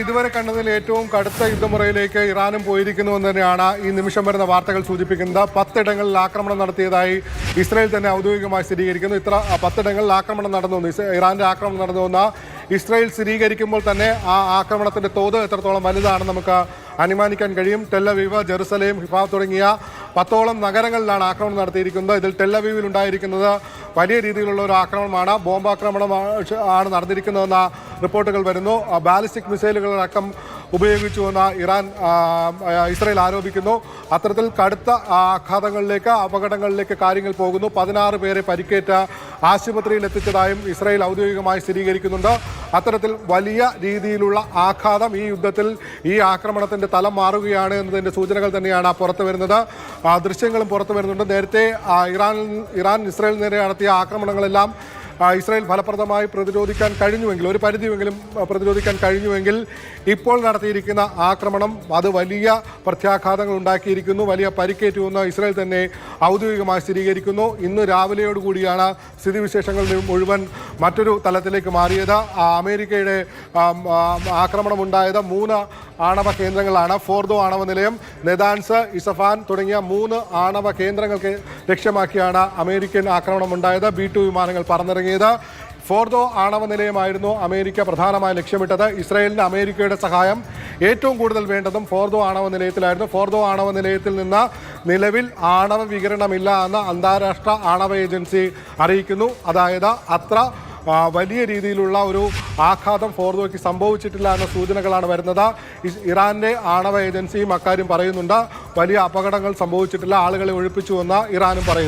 ഇതുവരെ കണ്ടതിൽ ഏറ്റവും കടുത്ത യുദ്ധമുറയിലേക്ക് ഇറാനും പോയിരിക്കുന്നുവെന്ന് തന്നെയാണ് ഈ നിമിഷം വരുന്ന വാർത്തകൾ സൂചിപ്പിക്കുന്നത്. 10 ഇടങ്ങളിൽ ആക്രമണം നടത്തിയതായി ഇസ്രായേൽ തന്നെ ഔദ്യോഗികമായി സ്ഥിരീകരിക്കുന്നു. 10 ഇടങ്ങളിൽ ആക്രമണം നടന്നു, ഇറാന്റെ ആക്രമണം നടന്നുവെന്ന് ഇസ്രായേൽ സ്ഥിരീകരിക്കുമ്പോൾ തന്നെ ആ ആക്രമണത്തിന്റെ തോത് എത്രത്തോളം വലുതാണെന്ന് നമുക്ക് അനുമാനിക്കാൻ കഴിയും. ടെല്ലവീവ്, ജെറുസലേം, ഹിഫ തുടങ്ങിയ 10ഓളം നഗരങ്ങളിലാണ് ആക്രമണം നടത്തിയിരിക്കുന്നത്. ഇതിൽ ടെല്ലവീവിൽ ഉണ്ടായിരിക്കുന്നത് വലിയ രീതിയിലുള്ള ഒരു ആക്രമണമാണ്, ബോംബാക്രമണം ആണ് നടന്നിരിക്കുന്നതെന്ന റിപ്പോർട്ടുകൾ വരുന്നു. ബാലിസ്റ്റിക് മിസൈലുകളടക്കം ഉപയോഗിച്ചുവെന്ന് ഇസ്രായേൽ ആരോപിക്കുന്നു. അത്തരത്തിൽ കടുത്ത ആഘാതങ്ങളിലേക്ക്, അപകടങ്ങളിലേക്ക് കാര്യങ്ങൾ പോകുന്നു. 16 പേരെ പരിക്കേറ്റ് ആശുപത്രിയിൽ എത്തിച്ചതായും ഇസ്രായേൽ ഔദ്യോഗികമായി സ്ഥിരീകരിക്കുന്നുണ്ട്. അത്തരത്തിൽ വലിയ രീതിയിലുള്ള ആഘാതം ഈ യുദ്ധത്തിൽ, ഈ ആക്രമണത്തിൻ്റെ തലം മാറുകയാണ് എന്നതിൻ്റെ സൂചനകൾ തന്നെയാണ് പുറത്തു വരുന്നത്. ദൃശ്യങ്ങളും പുറത്തു വരുന്നുണ്ട്. നേരത്തെ ഇറാൻ ഇസ്രായേൽ നേരെ നടത്തിയ ആക്രമണങ്ങളെല്ലാം ഇസ്രായേൽ ഫലപ്രദമായി പ്രതിരോധിക്കാൻ കഴിഞ്ഞുവെങ്കിൽ, ഒരു പരിധിയെങ്കിലും പ്രതിരോധിക്കാൻ കഴിഞ്ഞുവെങ്കിൽ, ഇപ്പോൾ നടത്തിയിരിക്കുന്ന ആക്രമണം അത് വലിയ പ്രത്യാഘാതങ്ങൾ ഉണ്ടാക്കിയിരിക്കുന്നു, വലിയ പരിക്കേറ്റുവെന്ന് ഇസ്രായേൽ തന്നെ ഔദ്യോഗികമായി സ്ഥിരീകരിക്കുന്നു. ഇന്ന് രാവിലെയോടുകൂടിയാണ് സ്ഥിതിവിശേഷങ്ങൾ മുഴുവൻ മറ്റൊരു തലത്തിലേക്ക് മാറിയത്. അമേരിക്കയുടെ ആക്രമണമുണ്ടായത് 3 ആണവ കേന്ദ്രങ്ങളാണ്. ഫോർദോ ആണവ നിലയം, നെതാൻസ്, ഇസഫാൻ തുടങ്ങിയ 3 ആണവ കേന്ദ്രങ്ങൾക്ക് ലക്ഷ്യമാക്കിയാണ് അമേരിക്കൻ ആക്രമണം ഉണ്ടായത്. B-2 വിമാനങ്ങൾ പറന്നിറങ്ങിയത്. ഫോർദോ ആണവ നിലയമായിരുന്നു അമേരിക്ക പ്രധാനമായി ലക്ഷ്യമിട്ടത്. ഇസ്രായേലിന് അമേരിക്കയുടെ സഹായം ഏറ്റവും കൂടുതൽ വേണ്ടതും ഫോർദോ ആണവ നിലയത്തിലായിരുന്നു. ഫോർദോ ആണവ നിലയത്തിൽ നിന്ന് നിലവിൽ ആണവ വികിരണമില്ല എന്ന് അന്താരാഷ്ട്ര ആണവ ഏജൻസി അറിയിക്കുന്നു. അതായത് അത്ര വലിയ രീതിയിലുള്ള ഒരു ആഘാതം ഫോർദോയ്ക്ക് സംഭവിച്ചിട്ടില്ല എന്ന സൂചനകളാണ് വരുന്നത്. ഇറാന്റെ ആണവ ഏജൻസിയും അക്കാര്യം പറയുന്നുണ്ട്. വലിയ അപകടങ്ങൾ സംഭവിച്ചിട്ടില്ല, ആളുകളെ ഒഴിപ്പിച്ചുവെന്ന് ഇറാനും പറയുന്നു.